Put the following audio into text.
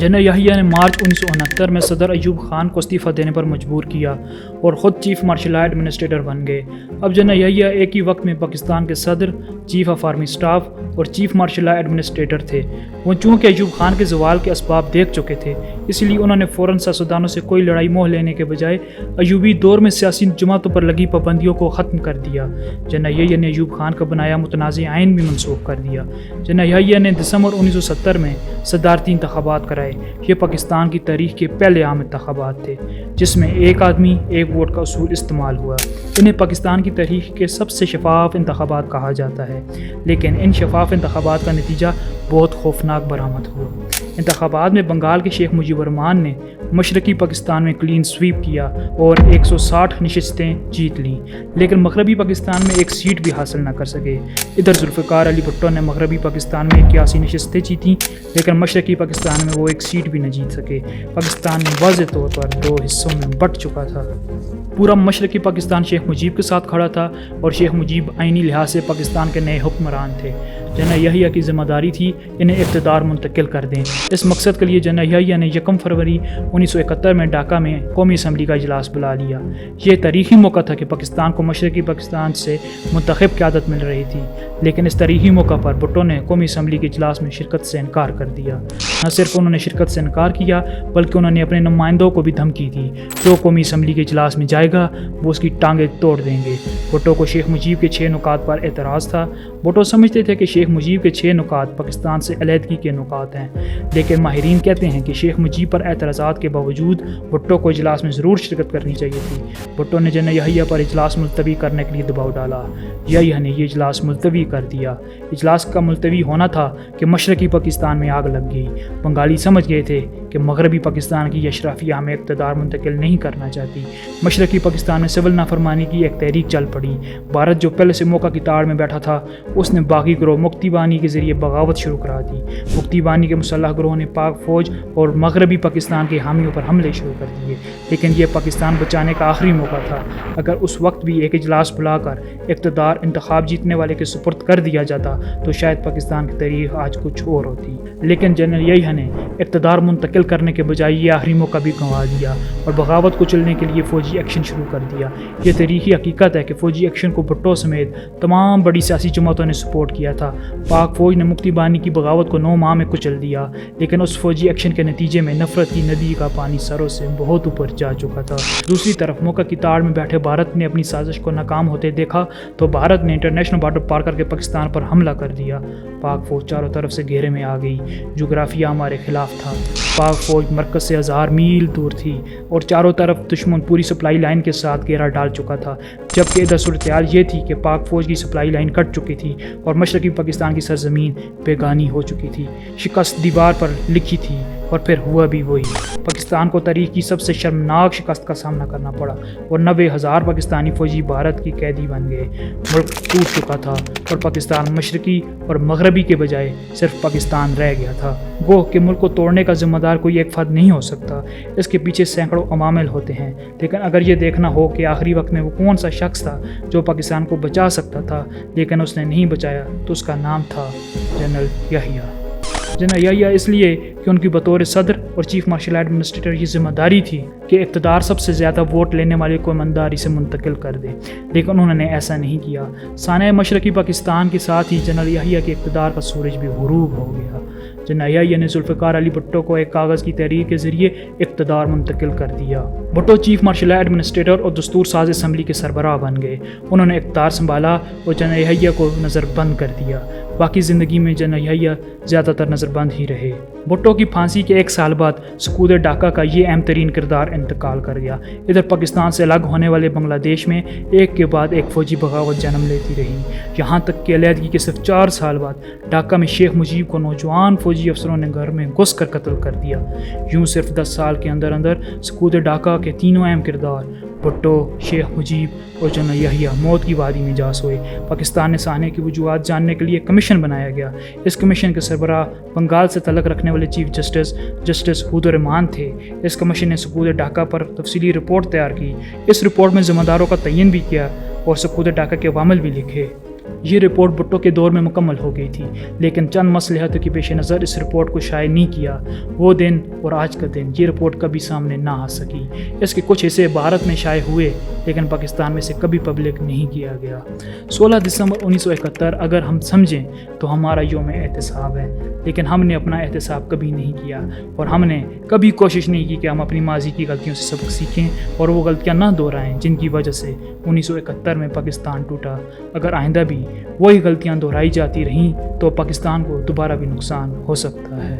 General Yahya ने मार्च 1969 में सदर अयूब खान को इस्तीफ़ा देने पर मजबूर किया और ख़ुद चीफ मार्शल लॉ एडमिनिस्ट्रेटर बन गए। अब जनरल याहिया एक ही वक्त में पाकिस्तान के सदर, चीफ ऑफ आर्मी स्टाफ और चीफ मार्शल लॉ एडमिनिस्ट्रेटर थे। वो चूँकि अयूब खान के ज़वाल के असबाब देख चुके थे, इसलिए उन्होंने फ़ौरन सियासतदानों से कोई लड़ाई मोह लेने के बजाय अयूबी दौर में सियासी जमातों पर लगी पाबंदियों को ख़त्म कर दिया। जनरल याहिया ने अयूब खान का बनाया मुतनाज़ आइन भी मनसूख कर दिया। जनरल याहिया ने दिसंबर 1970 में सदारती इंतखाबात कराए। ये पाकिस्तान की तारीख के पहले आम इंतखाबात थे जिसमें एक आदमी एक वोट का उसूल इस्तेमाल हुआ। इन्हें पाकिस्तान की तारीख के सबसे शफाफ इंतखाबात कहा जाता है, लेकिन इन शफाफ इंतखाबात का नतीजा बहुत खौफनाक बरामद हुआ। इंतखाबात में बंगाल के शेख मुजीबुर रहमान ने मशरकी पाकिस्तान में क्लीन स्वीप किया और 160 नशस्तें जीत लीं, लेकिन मगरबी पाकिस्तान में एक सीट भी हासिल न कर सके। इधर जुल्फ़िकार अली भुट्टो ने मगरबी पाकिस्तान में 81 नशस्तें जीतीं, लेकिन मशरकी पाकिस्तान में वो एक सीट भी न जीत सके। पाकिस्तान वाज़ेह तौर पर दो हिस्सों में बंट चुका था। पूरा मशरकी पाकिस्तान शेख मुजीब के साथ खड़ा था और शेख मुजीब आइनी लिहाज से पाकिस्तान के नए हुक्मरान थे। जनरल याहिया की ज़िम्मेदारी थी इन्हें इक़्तिदार मुंतकिल कर दें। इस मकसद के लिए जनरल याहिया ने 1 फरवरी 1971 में ढाका में कौमी असम्बली का इजलास बुला लिया। यह तारीख़ी मौका था कि पाकिस्तान को मशरकी पाकिस्तान से मुंतखब क़यादत मिल रही थी, लेकिन इस तारीख़ी मौका पर भुट्टो ने कौमी असम्बली के इजलास में शिरकत से इनकार कर दिया। न सिर्फ उन्होंने शिरकत से इनकार किया, बल्कि उन्होंने अपने नुमाइंदों को भी धमकी दी, जो कौमी असम्बली के इजलास में जाएगा वो उसकी टांगें तोड़ देंगे। भुट्टो को शेख मुजीब के 6 नुकात पर एतराज़ था। भुट्टो समझते थे कि शेख मुजीब के 6 नुकात पाकिस्तान से अलहदगी के नुकात हैं, लेकिन माहिरीन कहते हैं कि शेख मुजीब पर एतराज़ात के बावजूद भुट्टो को इजलास में ज़रूर शिरकत करनी चाहिए थी। भुट्टो ने जनरल याहिया पर इजलास मुलतवी करने के लिए दबाव डाला। याहिया ने यह इजलास मुलतवी कर दिया। इजलास का मुलतवी होना था कि मशरकी पाकिस्तान में आग लग गई। बंगाली समझ गए थे कि मगरबी पाकिस्तान की अशराफिया हमें इक़्तिदार मुंतकिल नहीं करना चाहती। मशरकी पाकिस्तान में सिविल नाफरमानी की एक तहरीक चल पड़ी। भारत जो पहले से मौका की ताड़ में बैठा था, उसने बागी ग्रोह मुक्ति बानी के ज़रिए बगावत शुरू करा दी। मुक्ति बानी के मुसल्लह ग्रोह ने पाक फ़ौज और मगरबी पाकिस्तान के हामियों पर हमले शुरू कर दिए, लेकिन यह पाकिस्तान बचाने का आखिरी मौका था। अगर उस वक्त भी एक इजलास बुलाकर इक़्तिदार इंतखाब जीतने वाले के सुपुर्द कर दिया जाता तो शायद पाकिस्तान की तारीख आज कुछ और होती। लेकिन जनरल याहिया ने इक़्तिदार मुंतकिल करने के बजाय ये आखिरी मौका भी गंवा दिया और बगावत को चलने के लिए फ़ौजी एक्शन शुरू कर दिया। यह तारीख़ी हकीकत है कि फ़ौजी एक्शन को भुट्टो समेत तमाम बड़ी सियासी जमातों ने सपोर्ट किया था। पाक फ़ौज ने मुक्ति बानी की बगावत को 9 माह में कुचल दिया, लेकिन उस फ़ौजी एक्शन के नतीजे में नफरत की नदी का पानी सरों से बहुत ऊपर जा चुका था। दूसरी तरफ मौका की ताड़ में बैठे भारत ने अपनी साजिश को नाकाम होते देखा तो भारत ने इंटरनेशनल बॉर्डर पार करके पाकिस्तान पर हमला कर दिया। पाक फ़ौज चारों तरफ से घेरे में आ गई। जोग्राफिया हमारे खिलाफ था। पाक फ़ौज मरकज़ से 1000 मील दूर थी और चारों तरफ दुश्मन पूरी सप्लाई लाइन के साथ घेरा डाल चुका था, जबकि इधर सूरत-ए-हाल ये थी कि पाक फ़ौज की सप्लाई लाइन कट चुकी थी और मशरकी पाकिस्तान की सरजमीन बेगानी हो चुकी थी। शिकस्त दीवार पर लिखी थी और फिर हुआ भी वही। पाकिस्तान को तारीख की सबसे शर्मनाक शिकस्त का सामना करना पड़ा और 90,000 पाकिस्तानी फ़ौजी भारत की कैदी बन गए। मुल्क टूट चुका था और पाकिस्तान मशरकी और मगरबी के बजाय सिर्फ पाकिस्तान रह गया था। गोह के मुल्क को तोड़ने का ज़िम्मेदार कोई एक फ़र्द नहीं हो सकता, इसके पीछे सैकड़ों अवामिल होते हैं। लेकिन अगर ये देखना हो कि आखिरी वक्त में वो कौन सा शख्स था जो पाकिस्तान को बचा सकता था लेकिन उसने नहीं बचाया, तो उसका नाम था जनरल याहिया। जनरल याहिया इसलिए कि उनकी बतौर सदर और चीफ मार्शल एडमिनिस्ट्रेटर ये जिम्मेदारी थी कि इक़्तिदार सबसे ज़्यादा वोट लेने वाले को ईमानदारी से मुंतकिल कर दे, लेकिन उन्होंने ऐसा नहीं किया। साने मशरकी पाकिस्तान के साथ ही जनरल याहिया के इक़्तिदार का सूरज भी गुरूब हो गया। जनरल याहिया ने जुल्फ़िकार अली भुट्टो को एक कागज़ की तहरीर के ज़रिए इक़्तिदार मुंतकिल कर दिया। भुट्टो चीफ मार्शल एडमिनिस्ट्रेटर और दस्तूर साज असम्बली के सरबराह बन गए। उन्होंने इक़्तिदार संभाला और जनरल याहिया को नज़रबंद कर दिया। बाकी ज़िंदगी में जनरल याहिया ज़्यादातर नज़रबंद ही रहे। भुट्टो की फांसी के 1 साल बाद सकूत ढाका का ये अहम तरीन किरदार इंतकाल कर गया। इधर पाकिस्तान से अलग होने वाले बांग्लादेश में एक के बाद एक फ़ौजी बगावत जन्म लेती रही, यहाँ तक कि अलहदगी के सिर्फ 4 साल बाद ढाका में शेख मुजीब को नौजवान फ़ौजी अफसरों ने घर में घुस कर कत्ल कर दिया। यूँ सिर्फ 10 साल के अंदर अंदर सकूत ढाका के तीनों अहम किरदार भुट्टो, शेख मुजीब और जनरल याहिया मौत की वादी में जा सोए। पाकिस्तान ने साने की वजूहात जानने के लिए कमीशन बनाया गया। इस कमीशन के सरबराह बंगाल से तल्लुक़ रखने वाले चीफ जस्टिस हुदुर रहमान थे। इस कमीशन ने सकूत ढाका पर तफसीली रिपोर्ट तैयार की। इस रिपोर्ट में ज़िम्मेदारों का तयन भी किया और सकूत ढाका के अवामिल भी लिखे। یہ رپورٹ بھٹو کے دور میں مکمل ہو گئی تھی، لیکن چند مصلحتوں کے پیش نظر اس رپورٹ کو شائع نہیں کیا۔ وہ دن اور آج کا دن یہ رپورٹ کبھی سامنے نہ آ سکی۔ اس کے کچھ حصے بھارت میں شائع ہوئے، لیکن پاکستان میں سے کبھی پبلک نہیں کیا گیا۔ 16 دسمبر 1971 اگر ہم سمجھیں تو ہمارا یوم احتساب ہے، لیکن ہم نے اپنا احتساب کبھی نہیں کیا، اور ہم نے کبھی کوشش نہیں کی کہ ہم اپنی ماضی کی غلطیوں سے سبق سیکھیں اور وہ غلطیاں نہ دہرائیں جن کی وجہ سے 1971 میں پاکستان ٹوٹا۔ اگر آئندہ بھی وہی غلطیاں دہرائی جاتی رہیں تو پاکستان کو دوبارہ بھی نقصان ہو سکتا ہے۔